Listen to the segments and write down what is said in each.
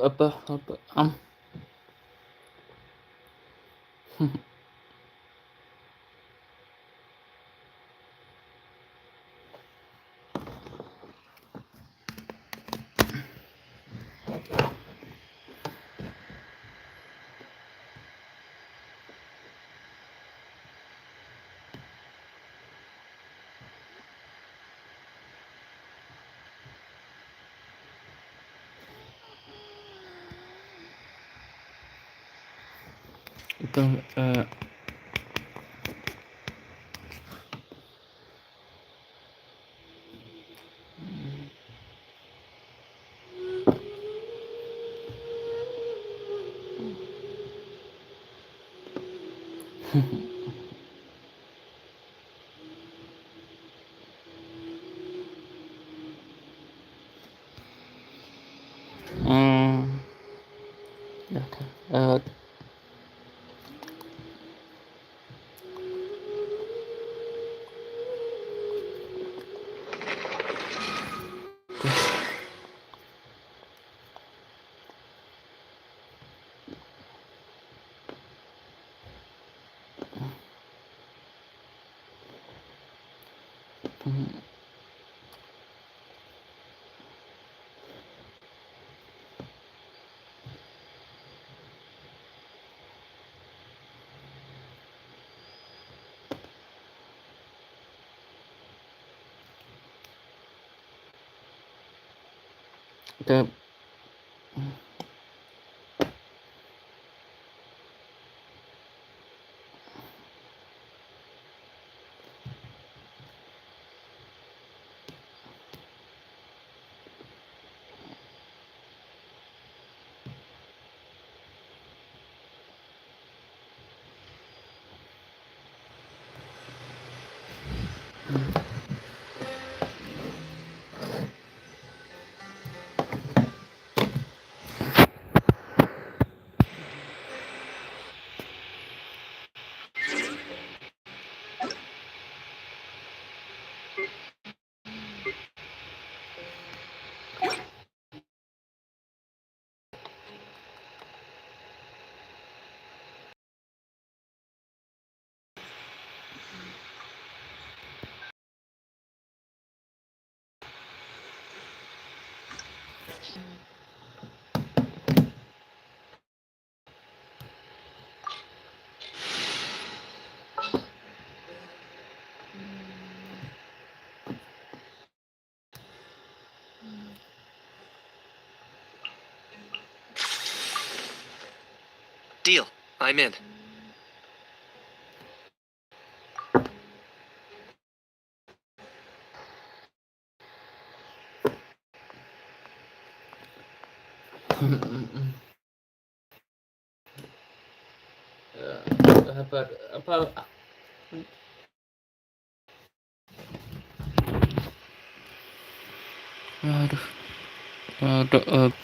apa itu Deal. I'm in. apa aduh ada apa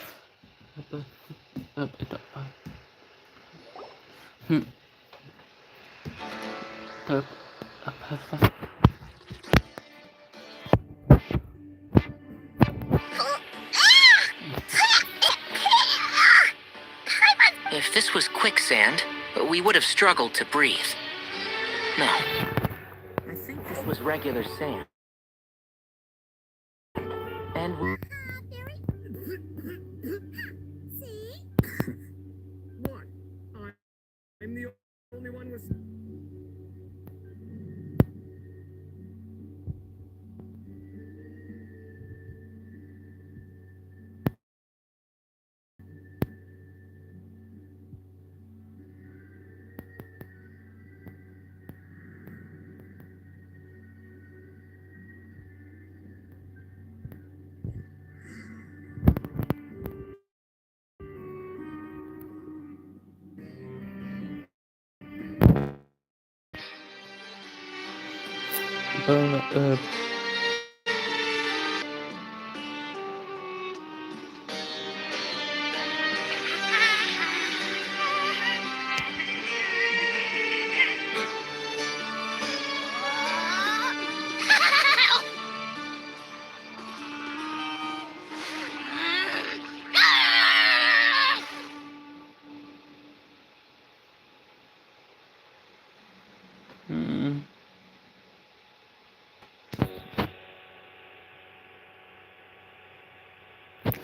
If this was quicksand, we would have struggled to breathe. No. I think this was regular sand. And we... See? What? I'm the only one with...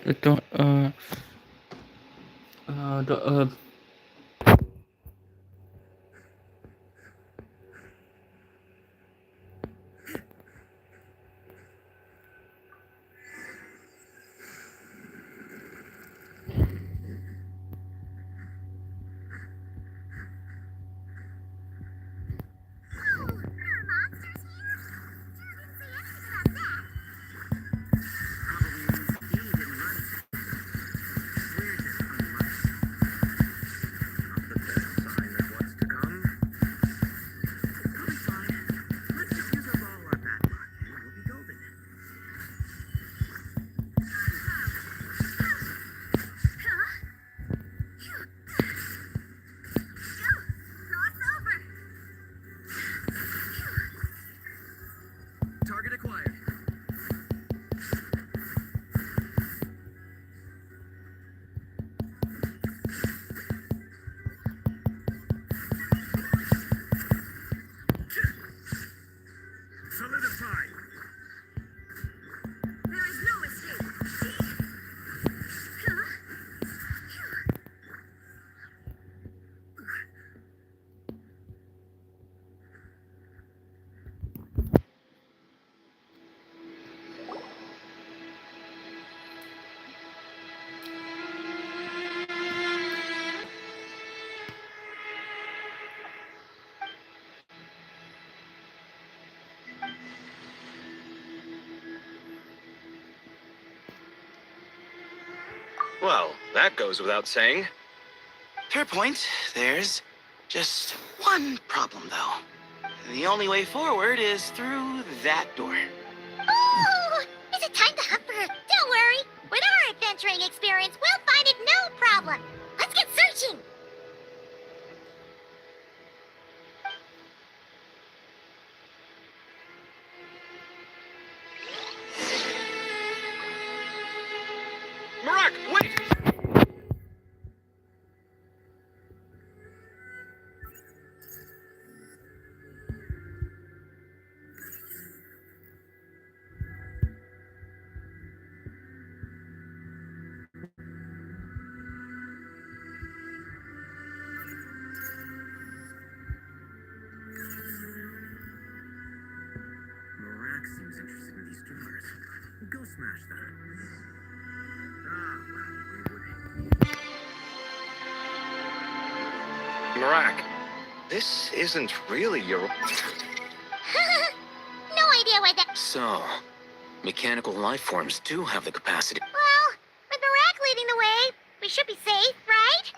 itu do, Target acquired. Solidified. There is no escape. Well, that goes without saying. Fair point. There's just one problem, though. The only way forward is through that door. Oh! Is it time to hunt for her? Don't worry. With our adventuring experience, we'll find it no problem. Let's get searching. Marak, wait! Marak seems interested in these drawers. Go smash that. Ah, well, we wouldn't. Marak, this isn't really your... No idea why that... So, mechanical life forms do have the capacity. Well, with Barak leading the way, we should be safe, right?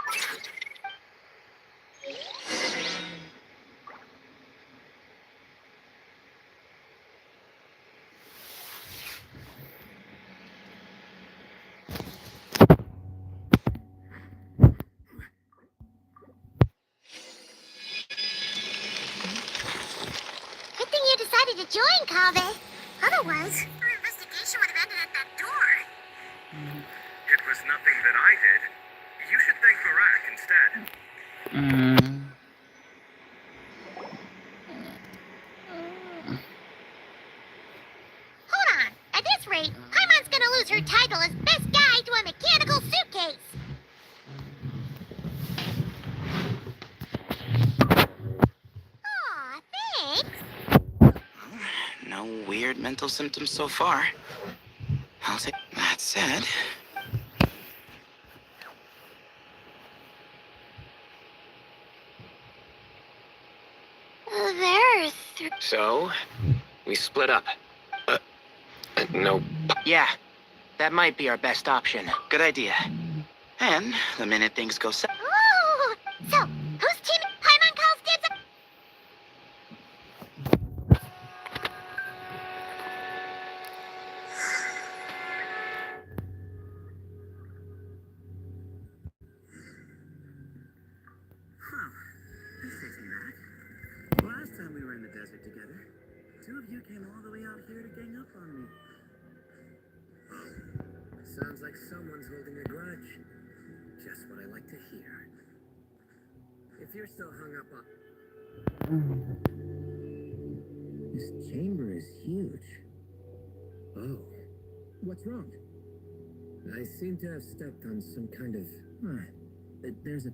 Good thing you decided to join, Kaveh. Otherwise, our investigation would have ended at that door. It was nothing that I did. You should thank Barak instead. Hold on. At this rate, Paimon's gonna lose her title as best guy to a mechanical suitcase. Aw, thanks. No weird mental symptoms so far. I'll say that said. There's... So, we split up. No. Yeah, that might be our best option. Good idea. And the minute things go south. Oh! So, whose team Paimon calls dibs? Huh. This isn't that. Last time we were in the desert together, two of you came all the way out here to gang up on me. Sounds like someone's holding a grudge. Just what I like to hear. If you're still hung up on... This chamber is huge. Oh. What's wrong? I seem to have stepped on some kind of... there's a...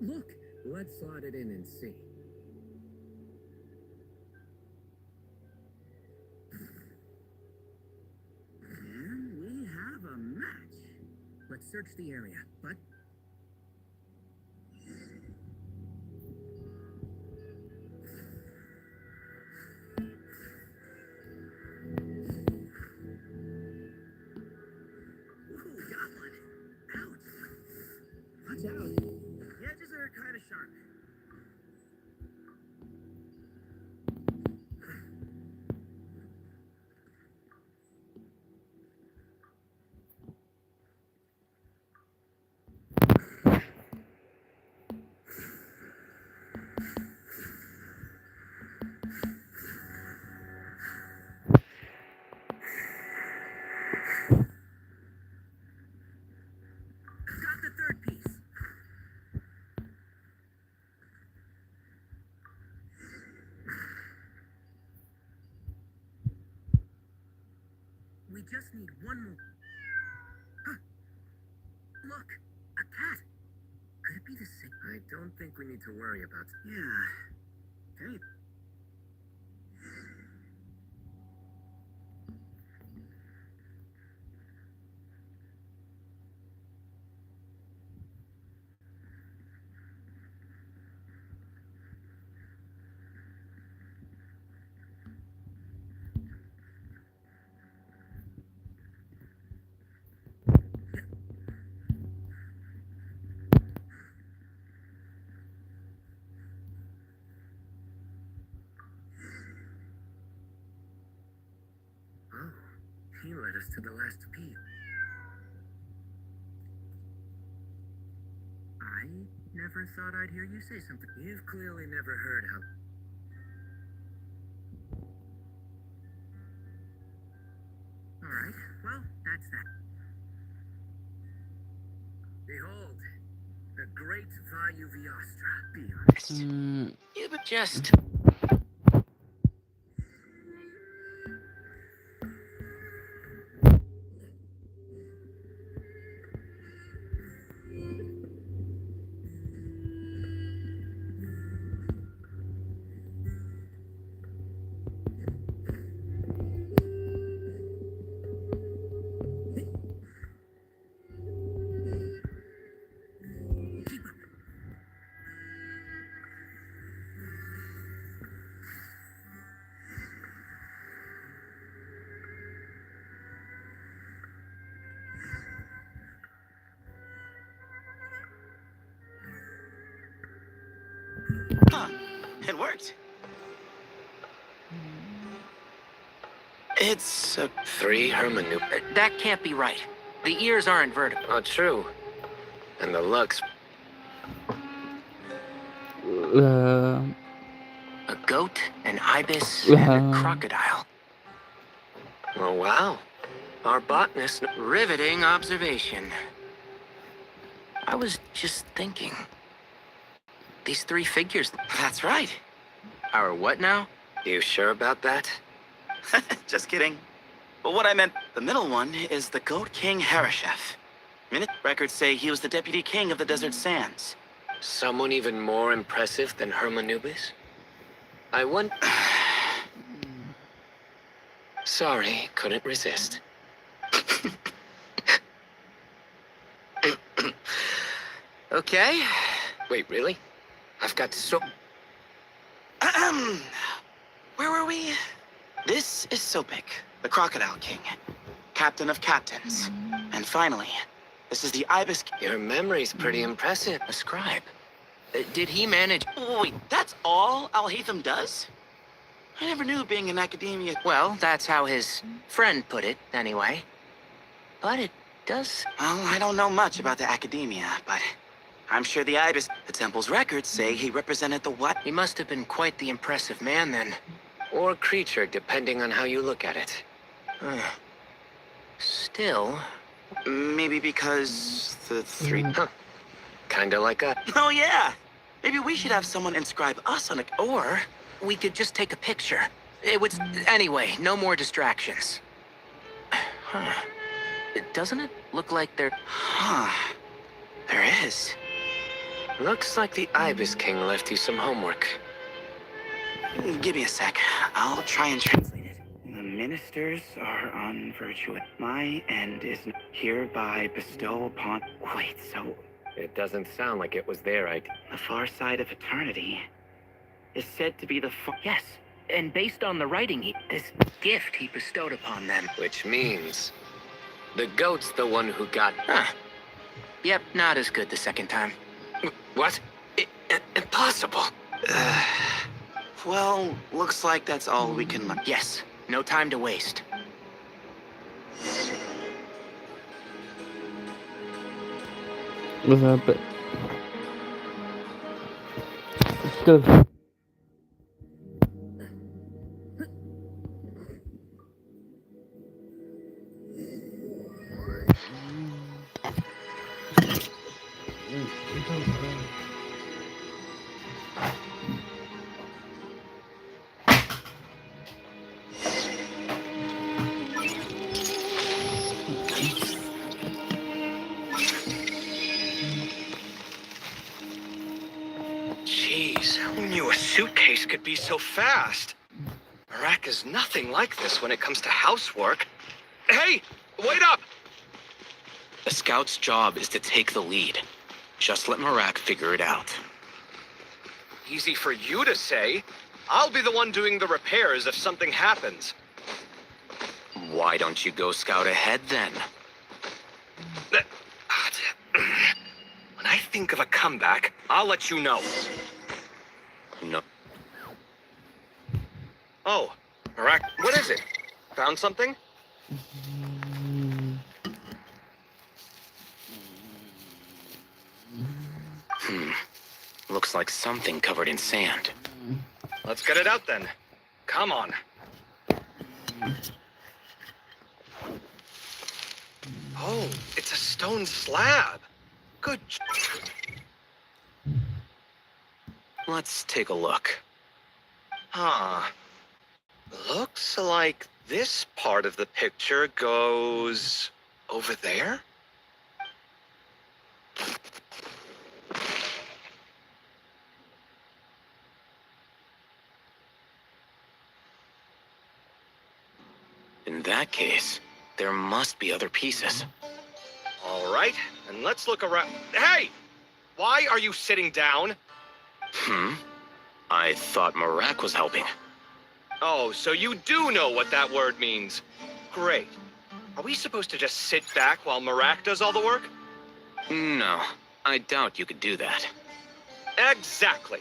Look! Let's slot it in and see. And we have a match. Let's search the area, but... Ooh, got one. Ouch. Watch out. The edges are kind of sharp. Got the third piece. We just need one more. Huh. Look, a cat. Could it be the same? I don't think we need to worry about it. Yeah. Okay. Oh, he led us to the last piece. I never thought I'd hear you say something. You've clearly never heard how... Alright, well, that's that. Behold, the great Vayu-Viastra. Be honest. You but just... Huh. It worked. It's a... 3 hermanu. That can't be right. The ears aren't vertical. Oh, true. And the looks. A goat, an ibis, and a crocodile. Oh, wow. Our botanist. Riveting observation. I was just thinking. These 3 figures. That's right. Our what now? You sure about that? Just kidding. But what I meant, the middle one is the Goat King Harashef. Minute records say he was the deputy king of the desert sands. Someone even more impressive than Hermanubis? I want... Sorry, couldn't resist. Okay. Wait, really? I've got so... Where were we? This is Sopik, the Crocodile King, captain of captains. And finally, this is the Ibis... Your memory's pretty impressive. A scribe. Did he manage... Wait, that's all Alhaitham does? I never knew being in academia... Well, that's how his friend put it, anyway. But it does... Well, I don't know much about the academia, but I'm sure the Ibis... The temple's records say he represented the what? He must have been quite the impressive man, then. Or creature, depending on how you look at it. Still... Maybe because the 3... Huh. Kinda like a... Oh, yeah! Maybe we should have someone inscribe us on a... Or we could just take a picture. It would... Anyway, no more distractions. Huh. Doesn't it look like they're... Huh. There is. Looks like the Ibis King left you some homework. Give me a sec. I'll try and translate it. The ministers are unvirtuous. My end is hereby bestow upon... Wait, so It doesn't sound like it was their idea. the far side of eternity is said to be the Yes, And based on the writing, this gift he bestowed upon them. Which means the goat's the one who got... Huh. Yep, not as good the second time. What? Impossible. well, looks like that's all we can learn. Yes, no time to waste. What's happened? Tuh. Jeez, who knew a suitcase could be so fast? Marak is nothing like this when it comes to housework. Hey, wait up! The scout's job is to take the lead. Just let Marak figure it out. Easy for you to say. I'll be the one doing the repairs if something happens. Why don't you go scout ahead then? When I think of a comeback, I'll let you know. No. Oh, Marak, what is it? Found something? Looks like something covered in sand. Let's get it out then. Come on. Oh, it's a stone slab. Good. Let's take a look. Huh. Looks like this part of the picture goes over there? In that case, there must be other pieces. All right, and let's look around. Hey! Why are you sitting down? I thought Marak was helping. Oh, so you do know what that word means. Great. Are we supposed to just sit back while Marak does all the work? No, I doubt you could do that. Exactly.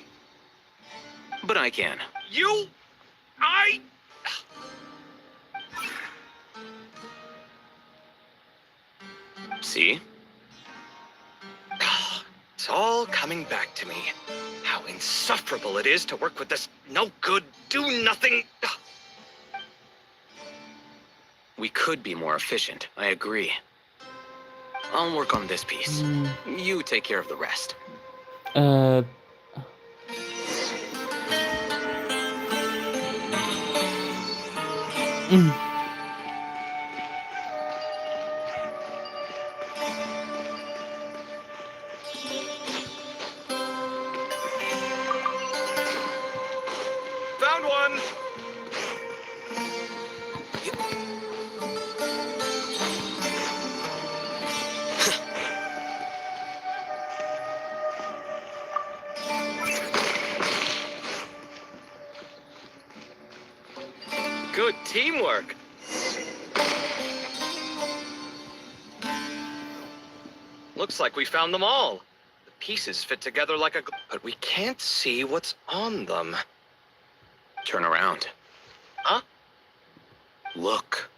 But I can. See? It's all coming back to me. How insufferable it is to work with this no-good, do-nothing... We could be more efficient, I agree. I'll work on this piece. You take care of the rest. Found one! Good teamwork. Looks like we found them all. The pieces fit together like a... But we can't see what's on them. Turn around. Huh? Look.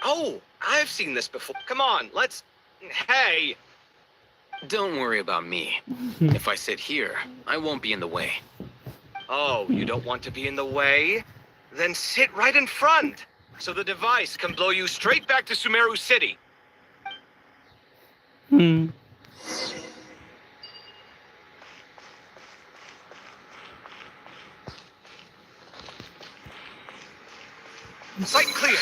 Oh, I've seen this before. Come on, let's... Hey! Don't worry about me. If I sit here, I won't be in the way. Oh, you don't want to be in the way? Then sit right in front, so the device can blow you straight back to Sumeru City. Sight clear.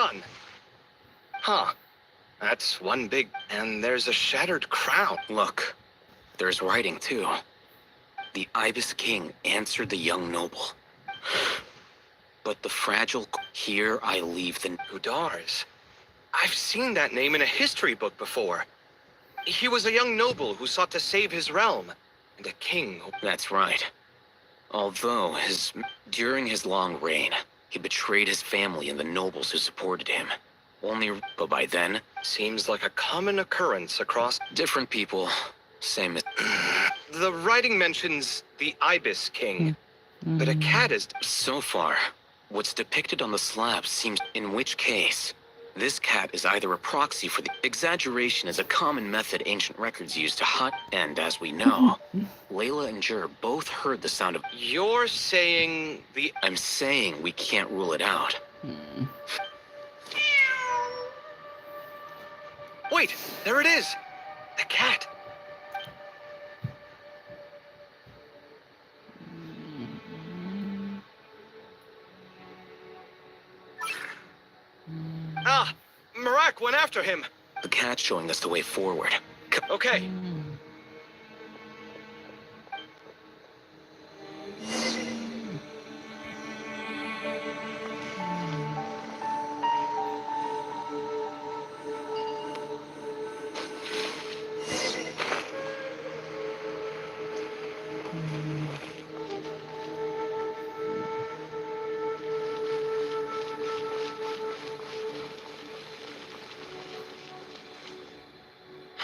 done. Huh. That's one big... And there's a shattered crown. Look, there's writing too. The Ibis King answered the young noble. But the fragile... Here I leave the... Udars. I've seen that name in a history book before. He was a young noble who sought to save his realm, and a king who... That's right. Although during his long reign, he betrayed his family and the nobles who supported him. But by then, Seems like a common occurrence across... different people, same as... The writing mentions the Ibis King, but a cat is... So far, what's depicted on the slab seems... In which case, this cat is either a proxy for the... Exaggeration is a common method ancient records use to hide... And as we know, Layla and Jur both heard the sound of... You're saying the... I'm saying we can't rule it out. Wait, there it is! The cat! Ah! Marak went after him! The cat's showing us the way forward. Okay.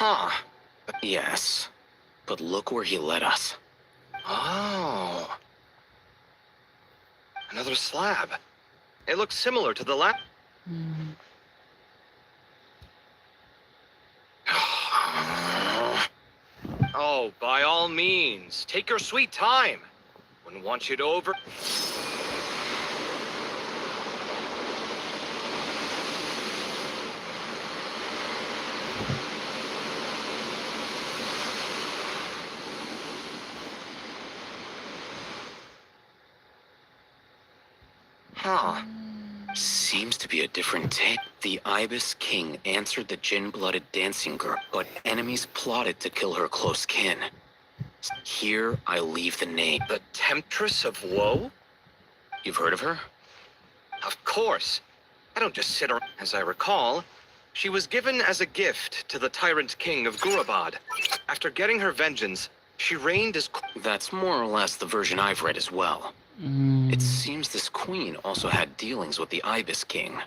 Huh. Yes, but look where he led us. Oh. Another slab. It looks similar to the last... Oh, by all means, take your sweet time. Wouldn't want you to over... Huh. Seems to be a different take. The Ibis King answered the gin-blooded dancing girl, but enemies plotted to kill her close kin. Here I leave the name. The Temptress of Woe? You've heard of her? Of course. I don't just sit around. As I recall, she was given as a gift to the tyrant king of Gurabad. After getting her vengeance, she reigned as... That's more or less the version I've read as well. It seems this queen also had dealings with the Ibis King.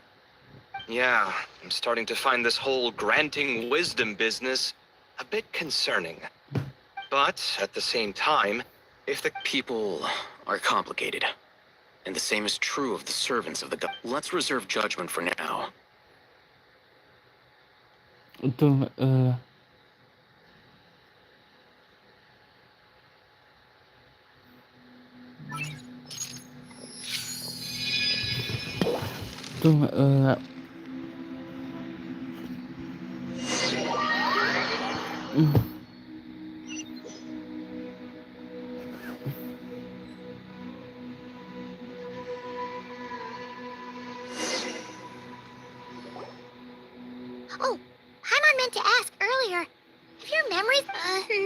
Yeah, I'm starting to find this whole granting wisdom business a bit concerning. But at the same time, if the... People are complicated. And the same is true of the servants of the god. Let's reserve judgment for now. Itu Oh, Haimon meant to ask earlier. If your memories...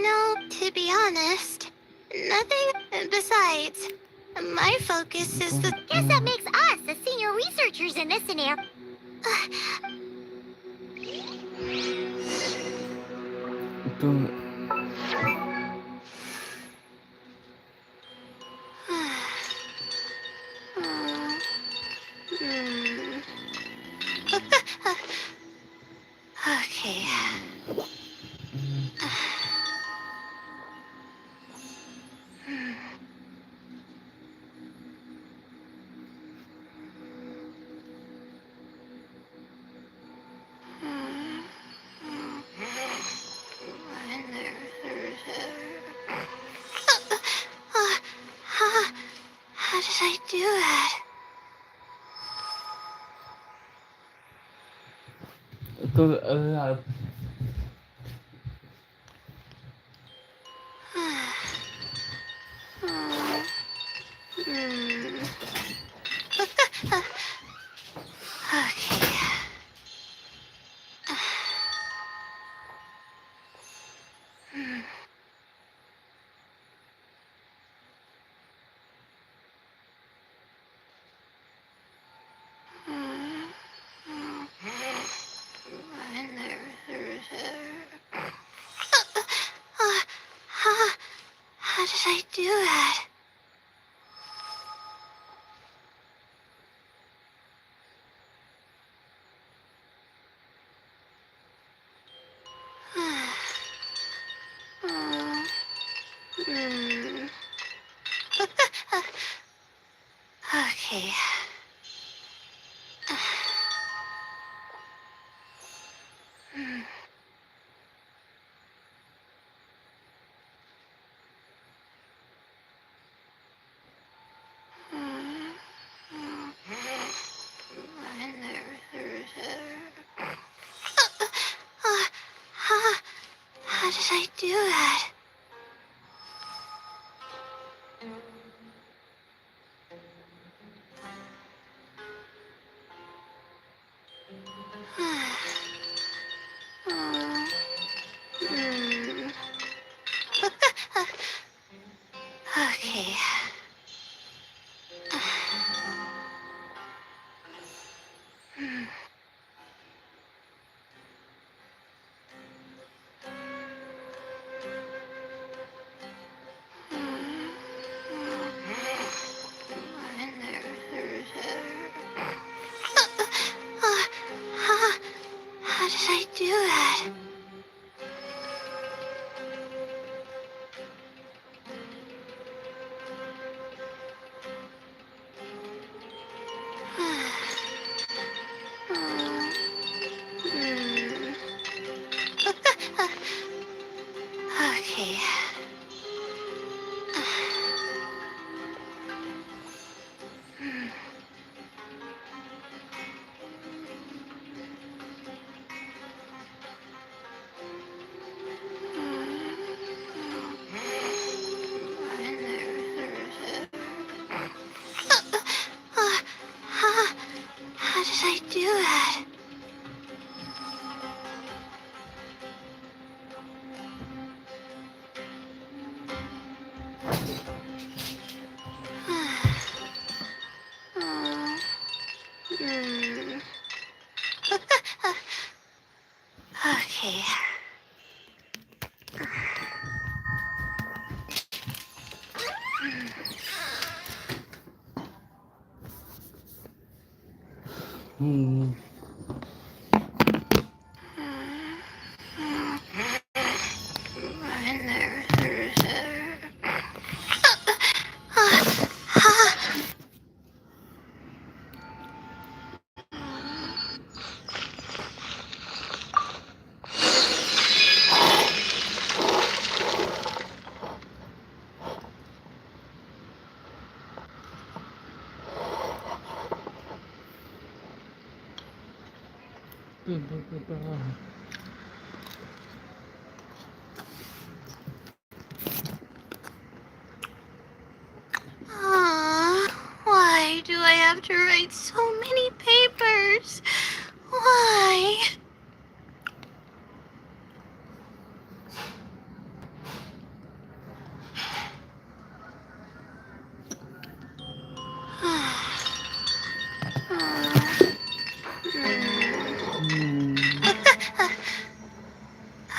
no, to be honest. Nothing besides. My focus is the... Guess that makes us the senior researchers in this scenario. itu Okay. How did I do that? Okay. I do it? Okay. How did I do it? Okay. How did I do it? Okay. How did I do it? Okay. Hmm. Why do I have to write so many papers? Why?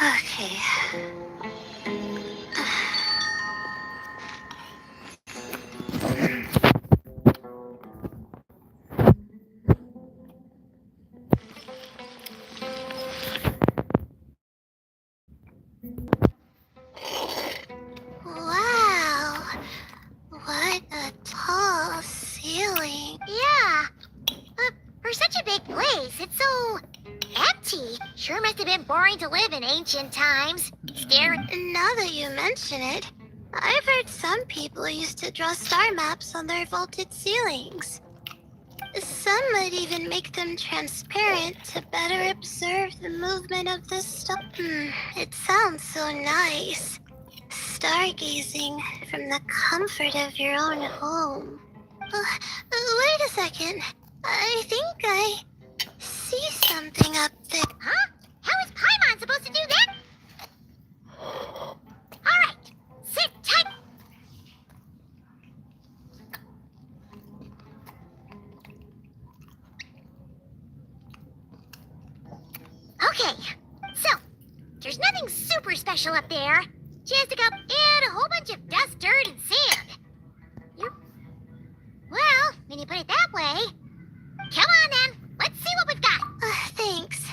Okay. Wow. What a tall ceiling. Yeah. For such a big place, it's so empty. Sure must have been boring to live in ancient times. Now that you mention it, I've heard some people used to draw star maps on their vaulted ceilings. Some might even make them transparent to better observe the movement of the star. It sounds so nice. Stargazing from the comfort of your own home. Wait a second. I think I see something up there. Huh? How is Paimon supposed to do that? Alright, sit tight. Okay, so, there's nothing super special up there. Jessica, and a whole bunch of dust, dirt, and sand. Well, when you put it that way. Come on, then. Let's see what we've got. Thanks.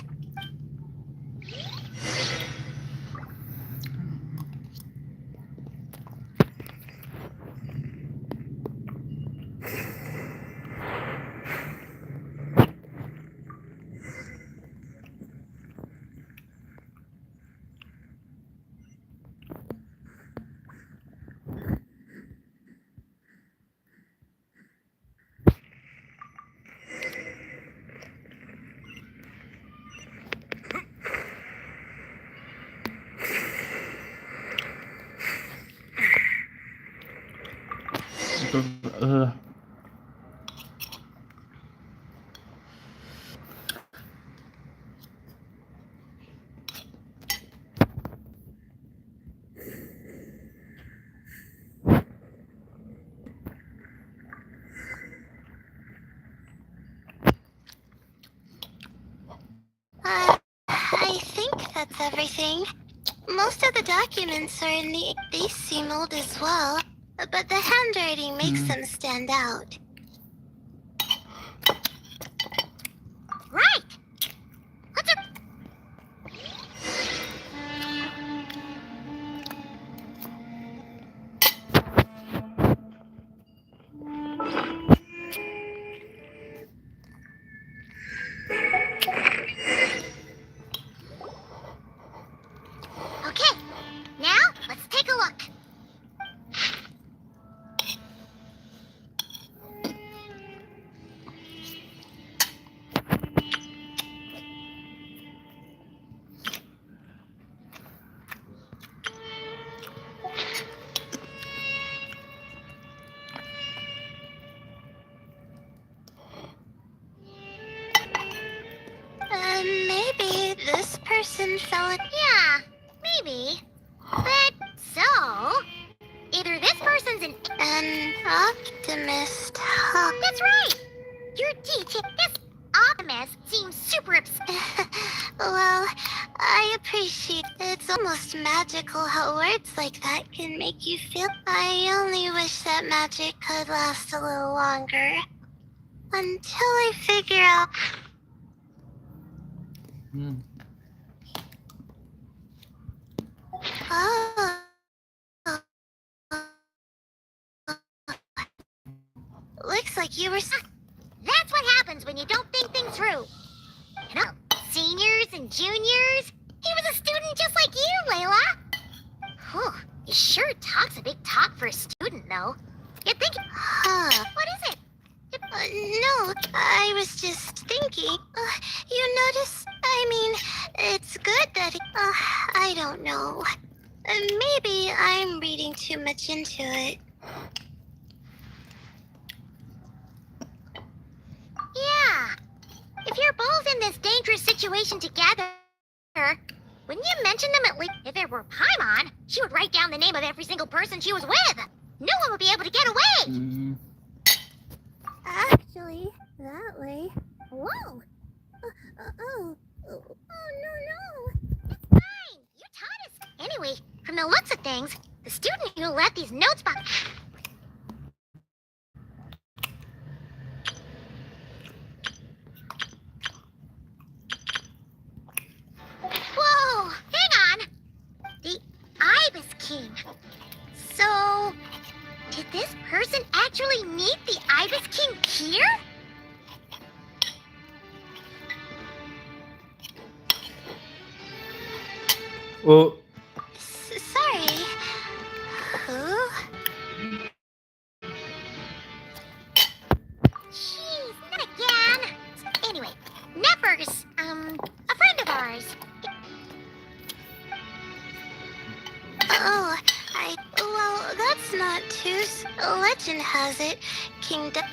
I think that's everything. Most of the documents are in the... They seem old as well, but the handwriting makes them stand out. Right! What's up? Okay, now let's take a look. Maybe this person fell in... Yeah, maybe. But, so... Either this person's an optimist, huh? That's right! Your detail... This optimist seems super Well, I appreciate... It's almost magical how words like that can make you feel... I only wish that magic could last a little longer. Until I figure out... Oh. Looks like you were... That's what happens when you don't think things through. You know, seniors and juniors. He was a student just like you, Layla. Whew, he sure talks a big talk for a student, though. You'd think... Huh. What is it? No, I was just thinking. You notice? I mean, it's good that... I don't know. Maybe I'm reading too much into it. Yeah. If you're both in this dangerous situation together, wouldn't you mention them at least? If it were Paimon, she would write down the name of every single person she was with. No one would be able to get away. Actually, that way. Whoa. Oh, no. It's fine. You taught us. Anyway, from the looks of things, the student who left these notes box... Whoa, hang on. The Ibis King. So, did this person actually meet the Ibis King here? Oh. Sorry. Who? Jeez, not again. Anyway, Neppers, a friend of ours. Oh, well, that's not too... Legend has it,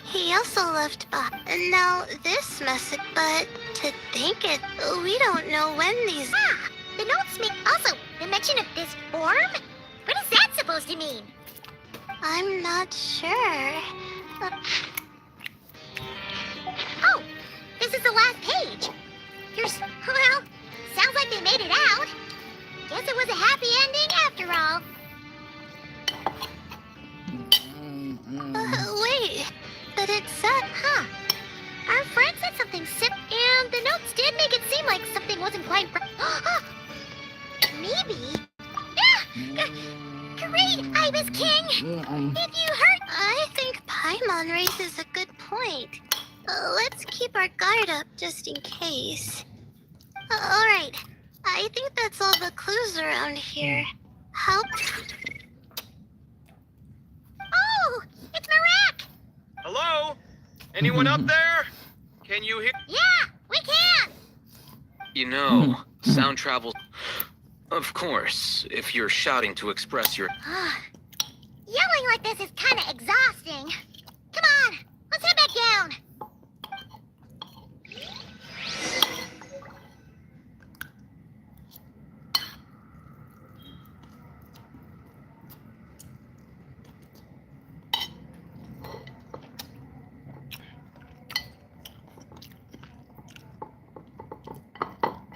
he also left behind. Now, this message, but to think it, we don't know when these... Ah, the notes make... Also, the mention of this form? What is that supposed to mean? I'm not sure. Oh, this is the last page. Well, sounds like they made it out. Guess it was a happy ending after all. Wait, but it said, huh? Our friend said something and the notes did make it seem like something wasn't quite right. Maybe. Great, Ibis King! If you hurt, I think Paimon raises a good point. Let's keep our guard up just in case. Alright, I think that's all the clues around here. Help. Oh, it's Marak! Hello? Anyone up there? Can you hear? Yeah, we can! You know, sound travels. Of course, if you're shouting to express your... Yelling like this is kind of exhausting. Come on, let's head back down.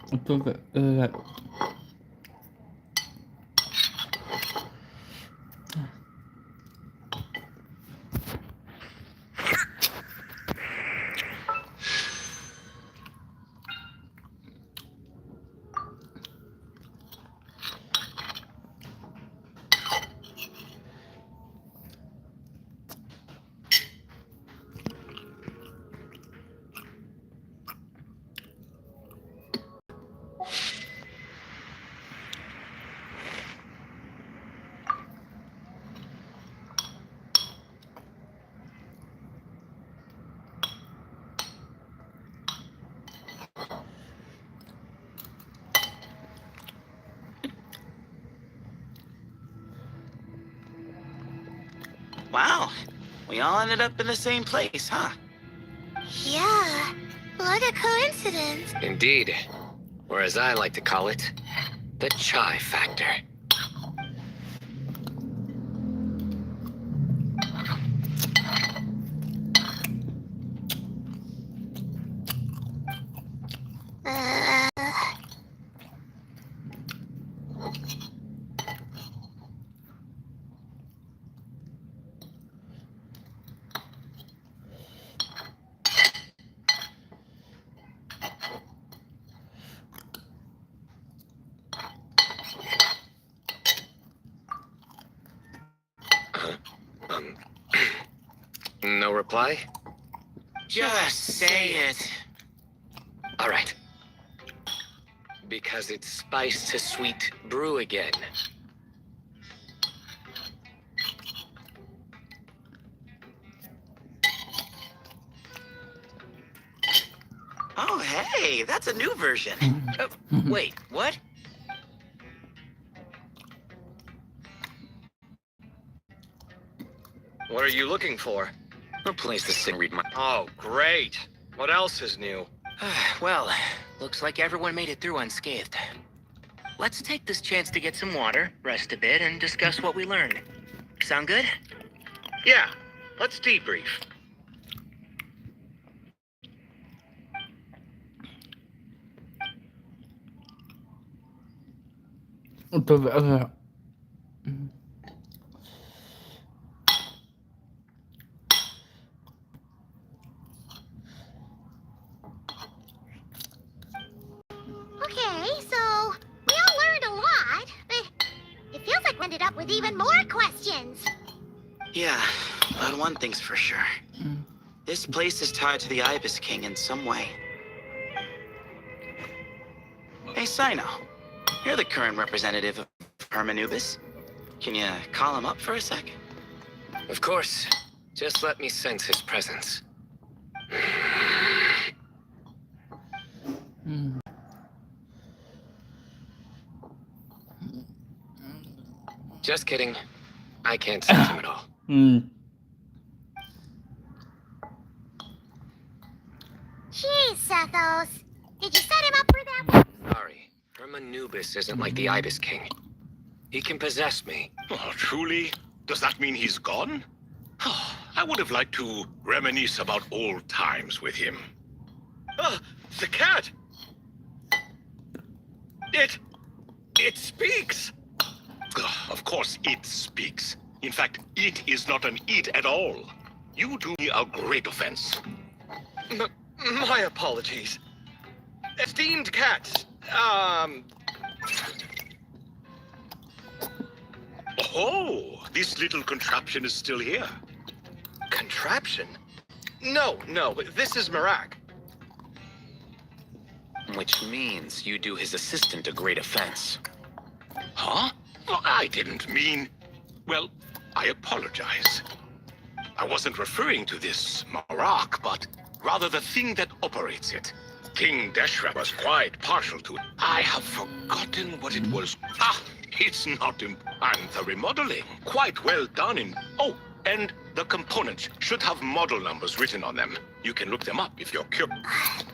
Untuk Wow, we all ended up in the same place, huh? Yeah, what a coincidence. Indeed. Or as I like to call it, the chai factor. No reply? Just say it. All right. Because it's spice to sweet brew again. Oh, hey, that's a new version. Wait, what? What are you looking for? A place to sit and read my... Oh, great. What else is new? Well, looks like everyone made it through unscathed. Let's take this chance to get some water, rest a bit, and discuss what we learned. Sound good? Yeah, let's debrief. untuk Okay, so we all learned a lot, but it feels like we ended up with even more questions. Yeah, but one thing's for sure. This place is tied to the Ibis King in some way. Hey, Sino. You're the current representative of Hermanubis. Can you call him up for a sec? Of course. Just let me sense his presence. Just kidding. I can't sense him at all. Jeez, Sethos. Did you set him up for that? Sorry. Hermanubis isn't like the Ibis King. He can possess me. Oh, truly? Does that mean he's gone? I would have liked to reminisce about old times with him. The cat! It speaks! Of course it speaks. In fact, it is not an it at all. You do me a great offense. My apologies. Esteemed cats, Oh, this little contraption is still here. contraption? No, this is Marak. Which means you do his assistant a great offense. Huh? Well, I didn't mean... Well, I apologize. I wasn't referring to this Marak, but rather the thing that operates it. King Deshra was quite partial to it. I have forgotten what it was. Ah, it's not and the remodeling. Quite well done in... Oh, and the components should have model numbers written on them. You can look them up if you're curious.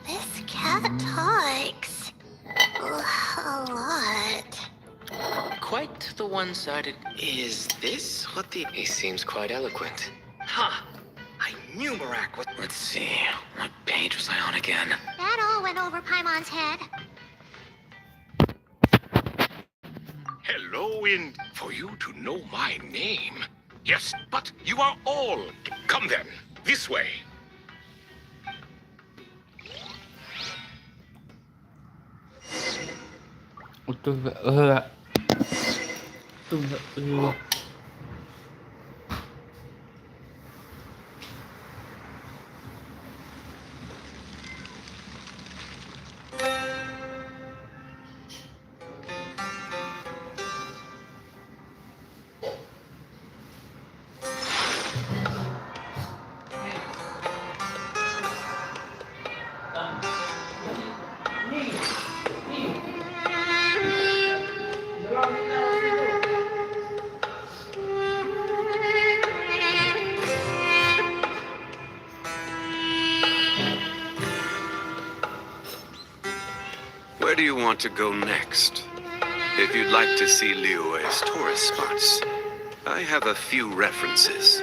This cat talks a lot. Quite the one-sided. Is this what the... He seems quite eloquent. Ha! I knew Marak was... Let's see, what page was I on again? That all went over Paimon's head. Hello, and for you to know my name. Yes, but you are all... Come then, this way. Where do you want to go next? If you'd like to see Liyue's tourist spots, I have a few references.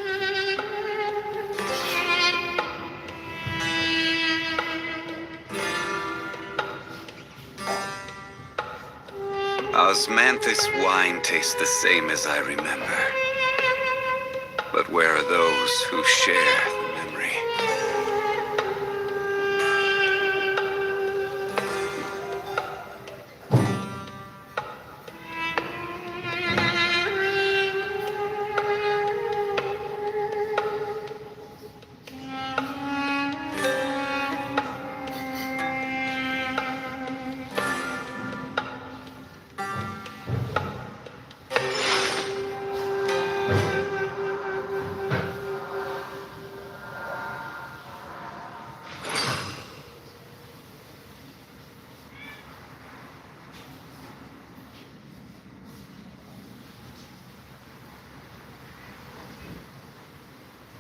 Osmanthus wine tastes the same as I remember. But where are those who share the memory?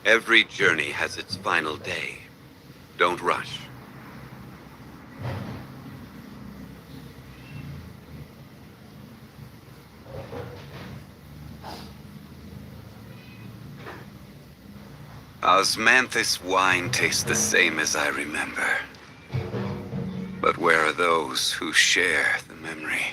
Every journey has its final day. Don't rush. Osmanthus wine tastes the same as I remember. But where are those who share the memory?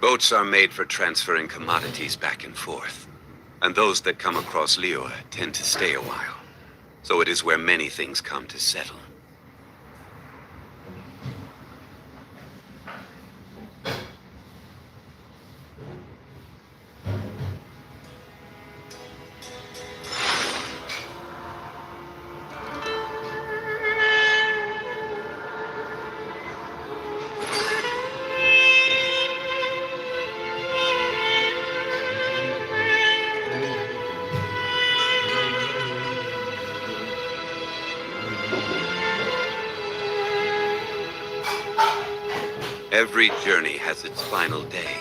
Boats are made for transferring commodities back and forth. And those that come across Liyue tend to stay a while. So it is where many things come to settle. Every journey has its final day.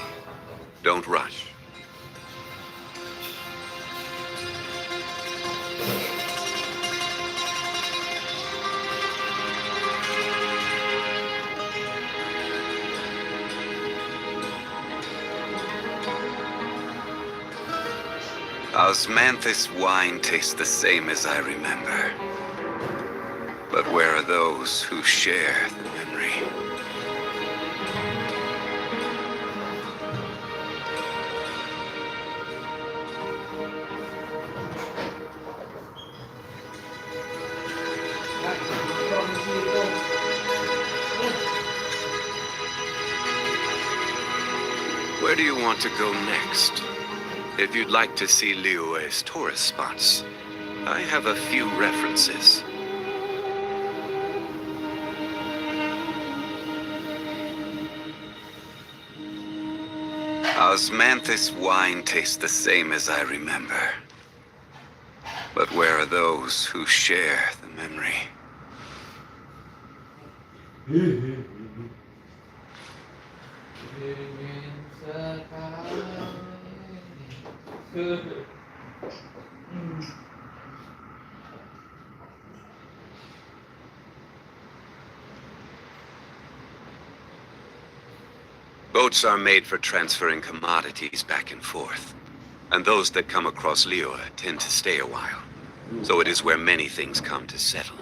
Don't rush. Osmanthus wine tastes the same as I remember. But where are those who share the memory? Where do you want to go next? If you'd like to see Liyue's tourist spots, I have a few references. Osmanthus wine tastes the same as I remember. But where are those who share the memory? Boats are made for transferring commodities back and forth. And those that come across Liyue tend to stay a while. So it is where many things come to settle.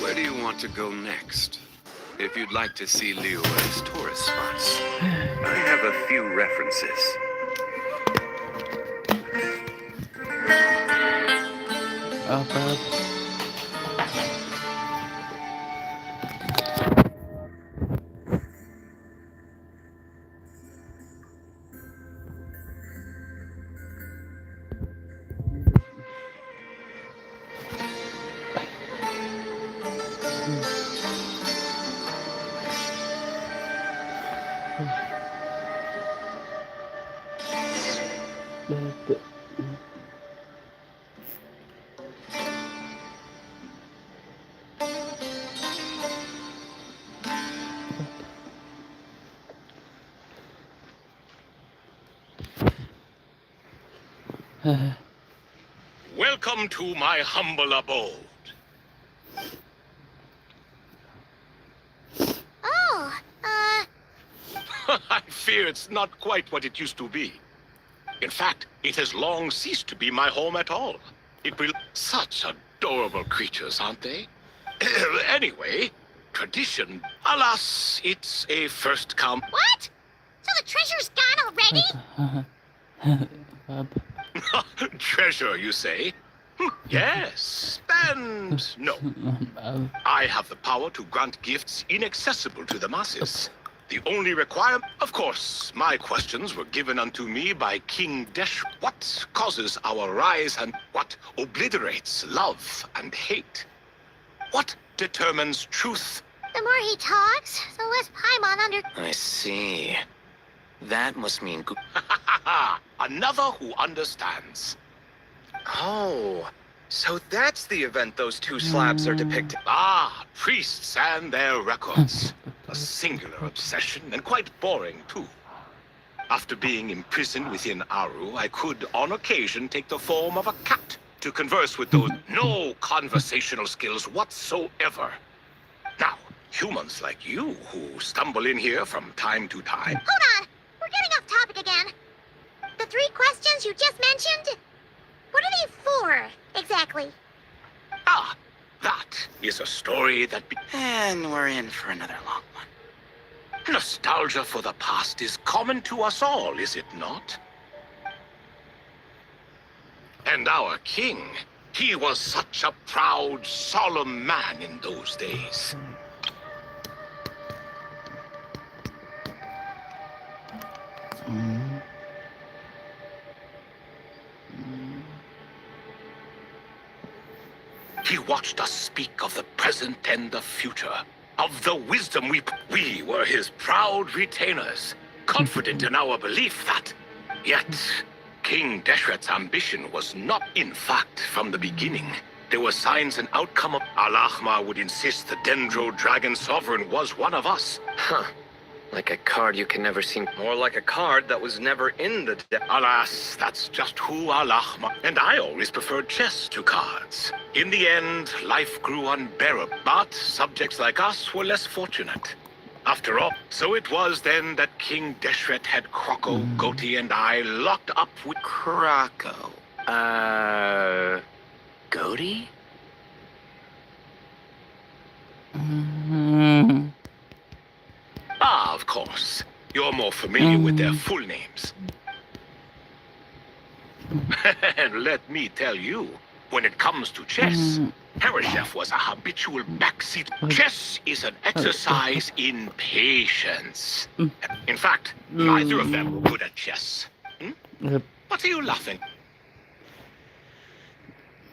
Where do you want to go next? If you'd like to see Liyue's tourist spots, I have a few references. Welcome to my humble abode. Oh, I fear it's not quite what it used to be. In fact, it has long ceased to be my home at all. It will... Such adorable creatures, aren't they? Anyway, tradition. Alas, it's a first come... what? So the treasure's gone already? Treasure, you say? Yes, and no. I have the power to grant gifts inaccessible to the masses. The only requirement, of course, my questions were given unto me by King Desh. What causes our rise and what obliterates love and hate? What determines truth? The more he talks, the less Paimon under... I see. That must mean... Another who understands. Oh, so that's the event those two slabs are depicting. Ah, priests and their records. A singular obsession, and quite boring, too. After being imprisoned within Aru, I could, on occasion, take the form of a cat to converse with those no conversational skills whatsoever. Now, humans like you who stumble in here from time to time. Hold on! We're getting off topic again. The 3 questions you just mentioned? What are they for, exactly? Ah, that is a story that And we're in for another long one. nostalgia for the past is common to us all, is it not? And our king, he was such a proud, solemn man in those days. He watched us speak of the present and the future, of the wisdom we were his proud retainers, confident in our belief that, yet, King Deshret's ambition was not, in fact, from the beginning. There were signs and outcome of Al-Ahmar would insist the Dendro Dragon Sovereign was one of us. Huh. Like a card you can never see. More like a card that was never in the deck. Alas, that's just who Al-Ahmar... And I always preferred chess to cards. In the end, life grew unbearable, but subjects like us were less fortunate. After all, so it was then that King Deshret had Kroko, Goti, and I locked up with... Krako. Goti? Ah, of course. You're more familiar with their full names. And let me tell you, when it comes to chess, Hereshef was a habitual backseat. Chess is an exercise in patience. In fact, neither of them were good at chess. What are you laughing?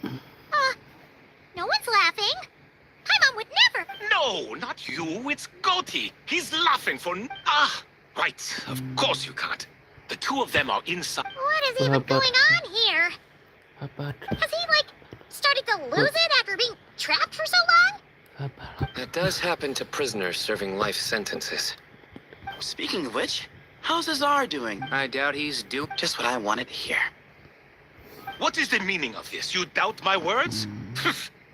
No one's laughing. Paimon would never. No, not you. It's Goti. He's laughing for... Ah, right. Of course you can't. The two of them are inside. What is even going on here? Has he, like, started to lose it after being trapped for so long? That does happen to prisoners serving life sentences. Speaking of which, how's Azar doing? I doubt he's due. Just what I wanted to hear. What is the meaning of this? You doubt my words?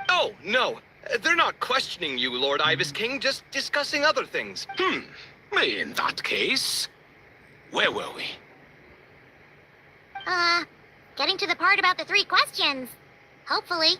Oh, no. They're not questioning you, Lord Ibis King, just discussing other things. In that case, where were we? Getting to the part about the 3 questions. Hopefully.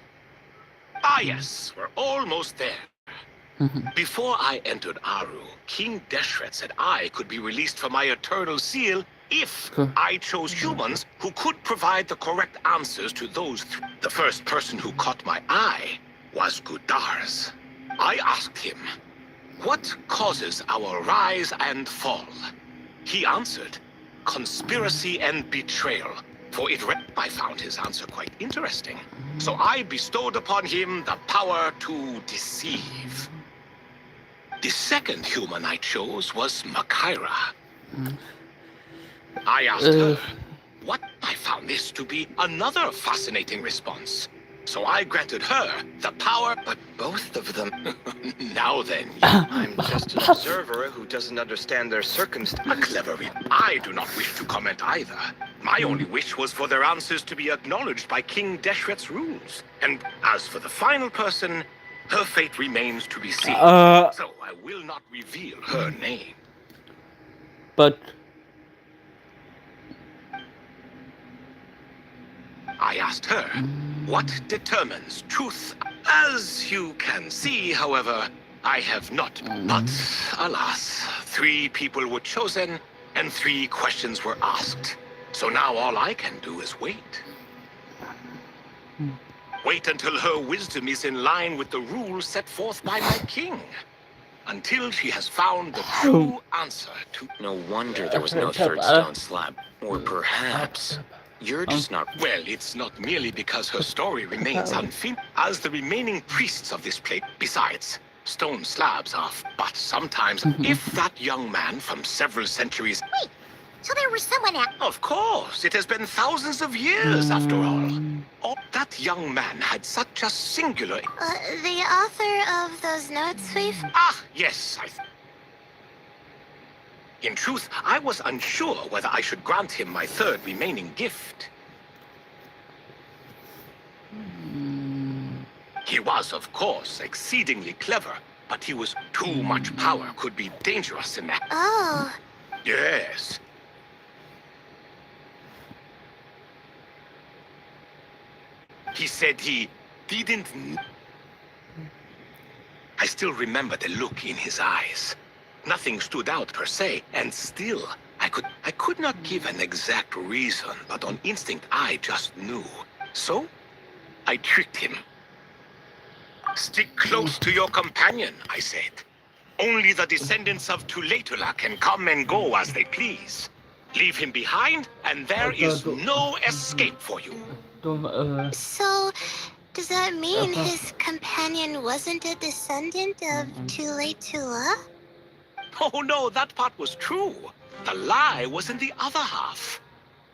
Ah, yes, we're almost there. Before I entered Aru, King Deshret said I could be released from my eternal seal if I chose humans who could provide the correct answers to those The first person who caught my eye was Gudars. I asked him, what causes our rise and fall? He answered, conspiracy and betrayal. For I found his answer quite interesting. So I bestowed upon him the power to deceive. The second human I chose was Makaira. I asked her, what? I found this to be another fascinating response. So I granted her the power, but both of them... Now then, I'm just an observer who doesn't understand their circumstances. a clever I do not wish to comment either. My only wish was for their answers to be acknowledged by King Deshret's rules. And as for the final person, her fate remains to be seen. So I will not reveal her name. But I asked her, what determines truth? As you can see, however, I have not. But, alas, 3 people were chosen, and 3 questions were asked. So now all I can do is wait. Wait until her wisdom is in line with the rules set forth by my king. Until she has found the true answer to... No wonder there was no third stone slab. Or perhaps you're just not... Well, it's not merely because her story remains unfinished, as the remaining priests of this place. Besides, stone slabs are... But sometimes, if that young man from several centuries... Wait, so there was someone else? Of course, it has been thousands of years after all. Oh, that young man had such a singular... The author of those notes we've... Ah, yes, In truth, I was unsure whether I should grant him my third remaining gift. He was, of course, exceedingly clever, but he was too much power could be dangerous in that. Oh, Yes. He said he didn't. I still remember the look in his eyes. Nothing stood out per se, and still, I could not give an exact reason, but on instinct I just knew. So, I tricked him. Stick close to your companion, I said. Only the descendants of Tuletula can come and go as they please. Leave him behind, and there is no escape for you. so does that mean his companion wasn't a descendant of Tuletula? Oh no, that part was true. The lie was in the other half.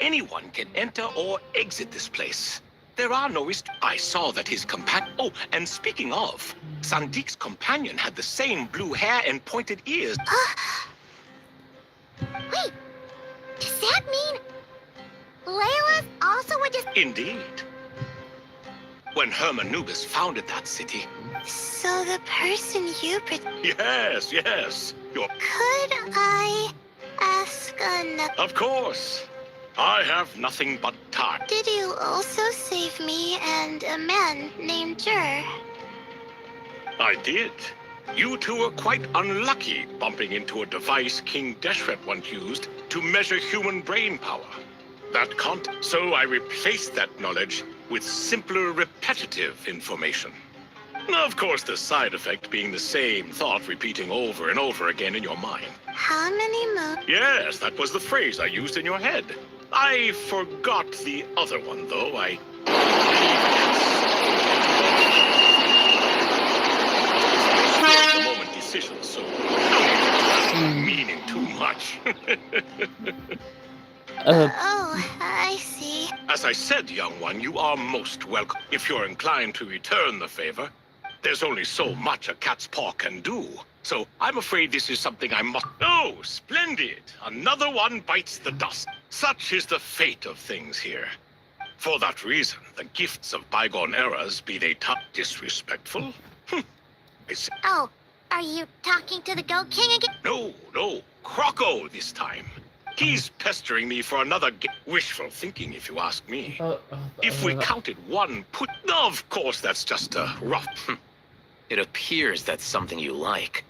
Anyone can enter or exit this place. There are no I saw that his companion... Oh, and speaking of, Sandik's companion had the same blue hair and pointed ears. Wait, does that mean Layla's also a Indeed. When Hermanubis founded that city... So the person you Yes, yes. Could I ask another? Of course. I have nothing but time. Did you also save me and a man named Jur? I did. You two were quite unlucky bumping into a device King Deshret once used to measure human brain power. So I replaced that knowledge with simpler, repetitive information. Of course, the side effect being the same thought repeating over and over again in your mind. How many moons? Yes, that was the phrase I used in your head. I forgot the other one, though. The moment decision, so meaning too much. Oh, I see. As I said, young one, you are most welcome. If you're inclined to return the favor, there's only so much a cat's paw can do. So I'm afraid this is something I must... Oh, splendid! Another one bites the dust. Such is the fate of things here. For that reason, the gifts of bygone eras, be they disrespectful? Oh, are you talking to the Goat King again? No, Croco this time. He's pestering me for another wishful thinking, if you ask me. If we counted one put... Of course, that's just a rough... It appears that's something you like.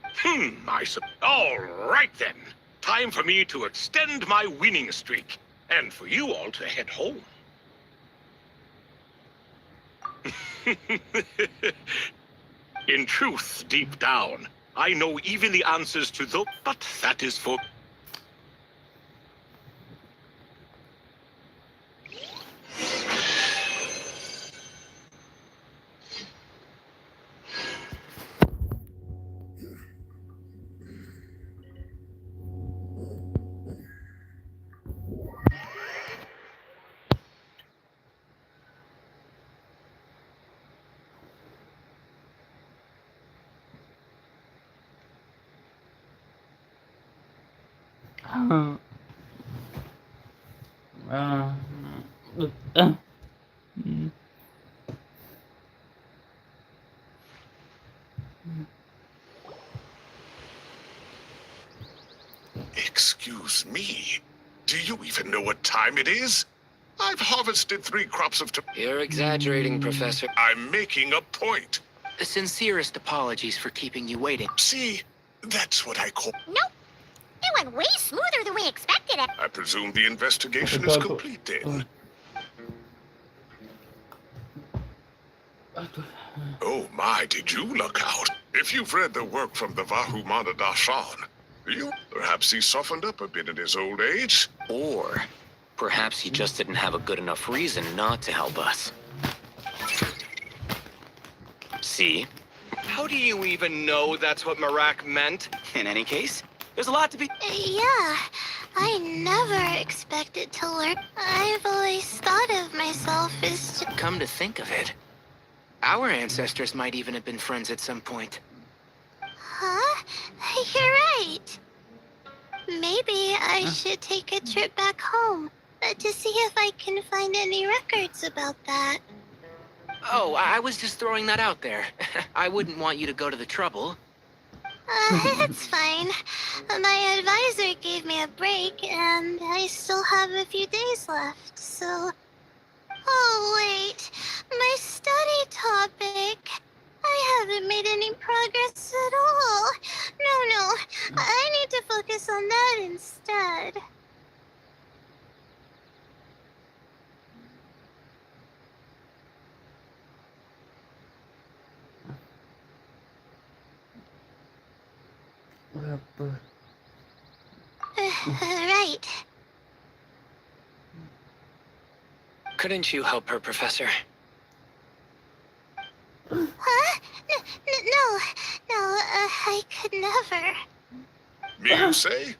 All right, then. Time for me to extend my winning streak. And for you all to head home. In truth, deep down, I know even the answers to those... But that is for... Excuse me. Do you even know what time it is? I've harvested 3 crops of You're exaggerating, Professor. I'm making a point. The sincerest apologies for keeping you waiting. See, that's what I call... Nope. It went way smoother than we expected it. I presume the investigation is complete then. Oh my, did you look out? If you've read the work from the Vahumana Dashan, perhaps he softened up a bit in his old age? Or perhaps he just didn't have a good enough reason not to help us. See? How do you even know that's what Marak meant? In any case, there's a lot to be... Yeah, I never expected to learn. I've always thought of myself as... Come to think of it, our ancestors might even have been friends at some point. Huh? You're right. Maybe I should take a trip back home to see if I can find any records about that. Oh, I was just throwing that out there. I wouldn't want you to go to the trouble. It's fine. My advisor gave me a break, and I still have a few days left, so... Oh, wait. My study topic. I haven't made any progress at all. No. I need to focus on that instead. Right. Couldn't you help her, Professor? Huh? No, I could never. Me, you say?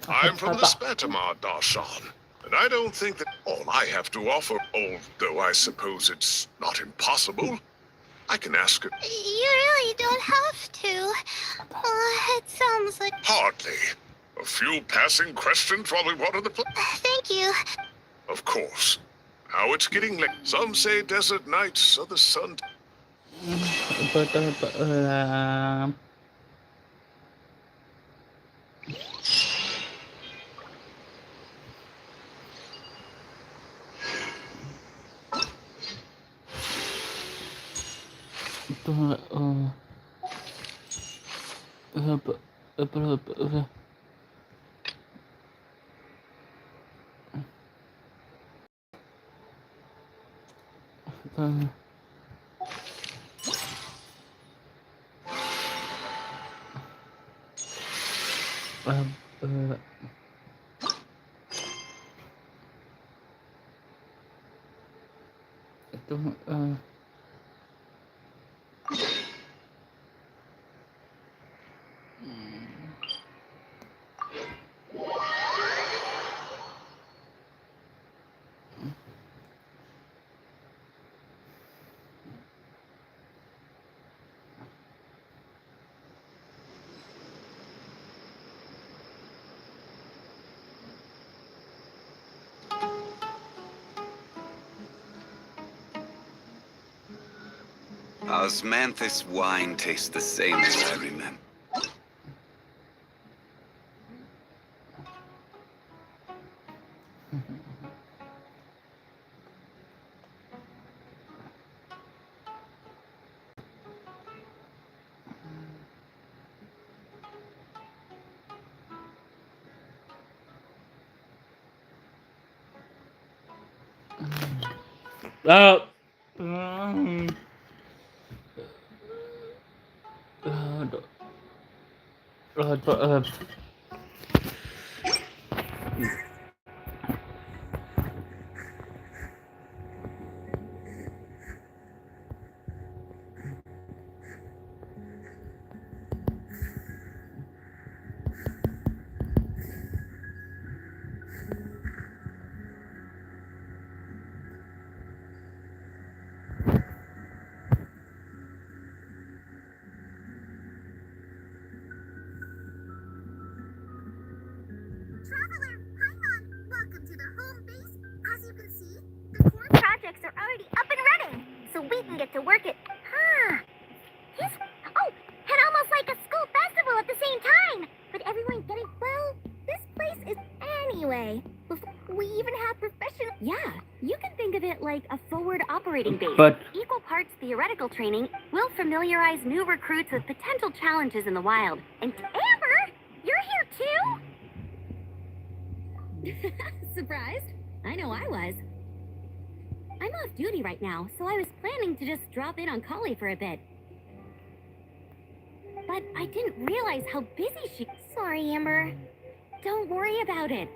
I'm from the Spatamar Darshan, and I don't think that all I have to offer, although I suppose it's not impossible, I can ask it. You really don't have to. It sounds like... Hardly. A few passing questions while we water the plant. Thank you. Of course. Now it's getting late. Some say desert nights, others sun. Osmanthus wine tastes the same as I remember. Traveler, Paimon, welcome to the home base. As you can see, the core projects are already up and running, so we can get to work at... and almost like a school festival at the same time. But everyone getting... Well, this place is... Anyway, before we even have professional... Yeah, you can think of it like a forward operating base. But Equal parts theoretical training will familiarize new recruits with potential challenges in the wild. And Amber, you're here too? Surprised? I know I was. I'm off duty right now, so I was planning to just drop in on Collie for a bit. But I didn't realize how busy she... Sorry, Amber. Don't worry about it.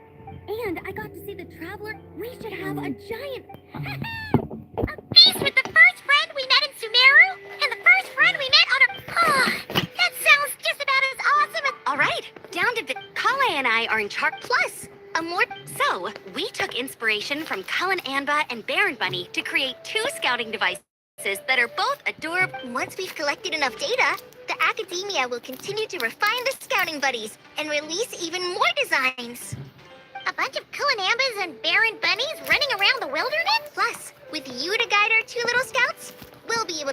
And I got to see the Traveler. We should have a giant... A feast with the first friend we met in Sumeru, and the first friend we met on a... that sounds just about as awesome as... All right, down to... Kale and I are in Chark Plus. So, we took inspiration from Cullen Anba and Baron Bunny to create 2 scouting devices that are both adorable. Once we've collected enough data, the academia will continue to refine the scouting buddies and release even more designs. A bunch of Cullen Ambas and Baron Bunnies running around the wilderness? Plus, with you to guide our 2 little scouts, we'll be able.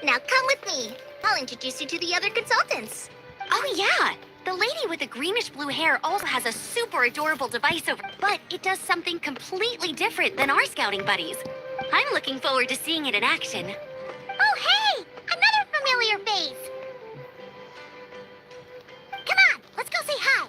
Now come with me. I'll introduce you to the other consultants. Oh yeah! The lady with the greenish-blue hair also has a super adorable device over, but it does something completely different than our scouting buddies. I'm looking forward to seeing it in action. Oh, hey! Another familiar face! Come on, let's go say hi!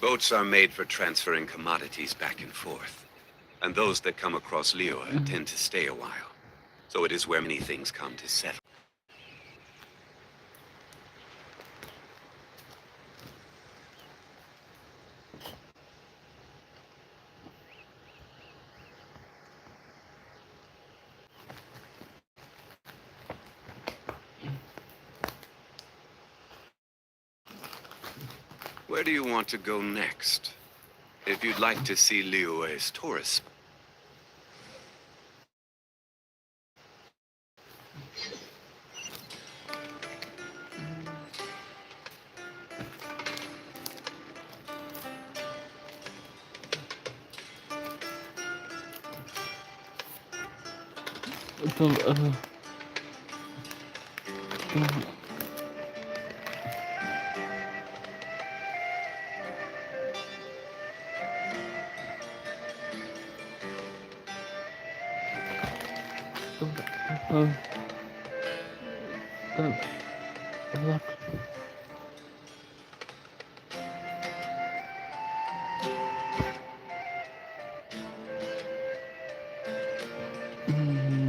Boats are made for transferring commodities back and forth. And those that come across Lior tend to stay a while. So it is where many things come to settle. Where do you want to go next? If you'd like to see Liyue's tourist.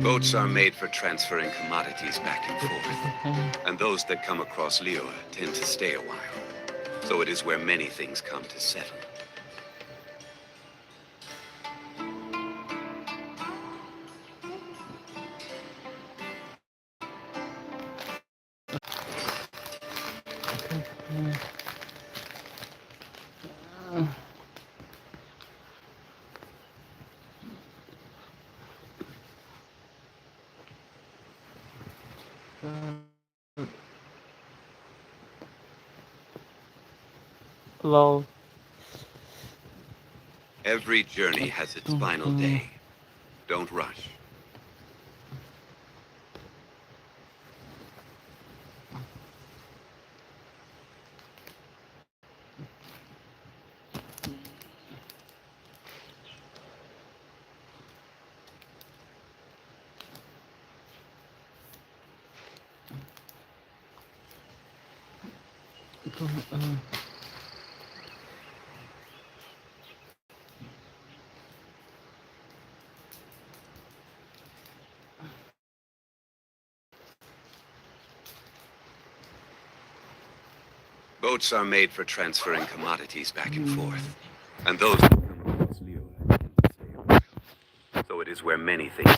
Boats are made for transferring commodities back and forth. And those that come across Lior tend to stay a while. So it is where many things come to settle. Hello. Every journey has its final day. Don't rush. Boats are made for transferring commodities back and forth. And those that come across Lior tend to stay a while. So it is where many things.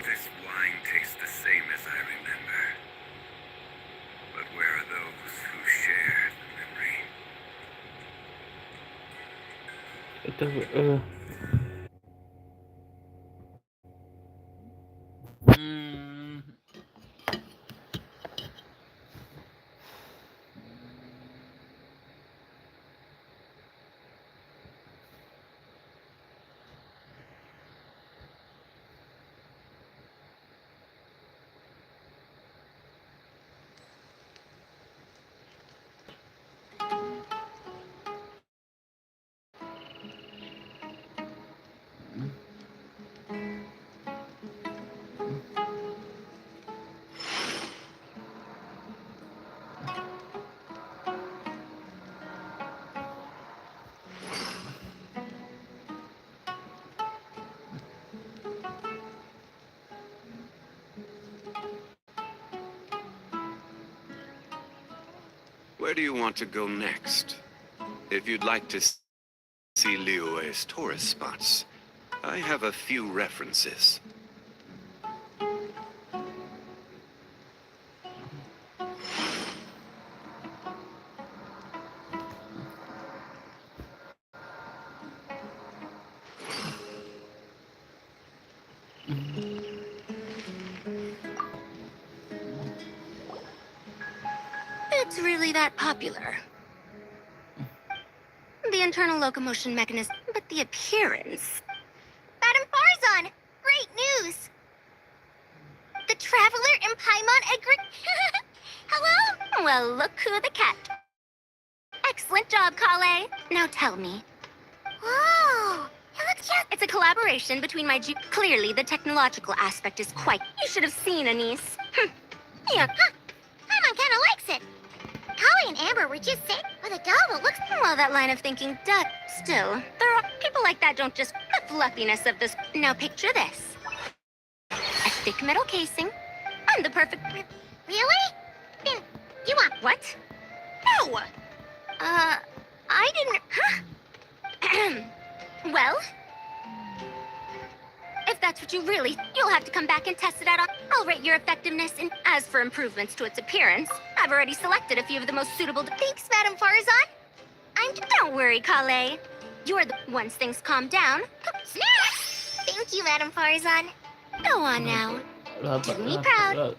This wine tastes the same as I remember. But where are those who share the memory? Where do you want to go next? If you'd like to see Liyue's tourist spots, I have a few references. It's really that popular. The internal locomotion mechanism, but the appearance. Madam Farzan, great news! The Traveler in Paimon agreed. Hello? Well, look who the cat. Excellent job, Kale. Now tell me. Whoa! It looks just... It's a collaboration between my Clearly, the technological aspect is quite... You should have seen Anise. Here, huh? Paimon kinda likes it. Kali and Amber were just saying, with a double looks... Well, that line of thinking, still, there are people like that don't just... The fluffiness of this... Now picture this. A thick metal casing, and the perfect... Really? Then, you want... What? No! I didn't... Huh? Well... If that's what you really... You'll have to come back and test it out. I'll rate your effectiveness, and as for improvements to its appearance, I've already selected a few of the most suitable... Thanks, Madam Farzan. Don't worry, Kale. You're the... Once things calm down... Snacks! Thank you, Madam Farzan. Go on now. Do me proud.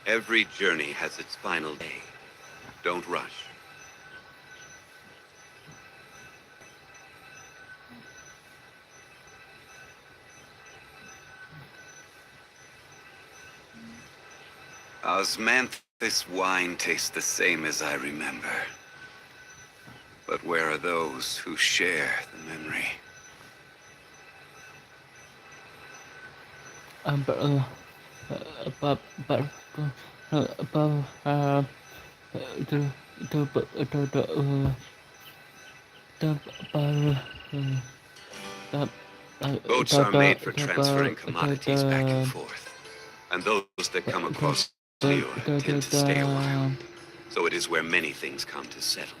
Every journey has its final day. Don't rush. Osmanthus wine tastes the same as I remember. But where are those who share the memory? Boats are made for transferring commodities back and forth, and those that come across Lure tend to stay a while. So it is where many things come to settle.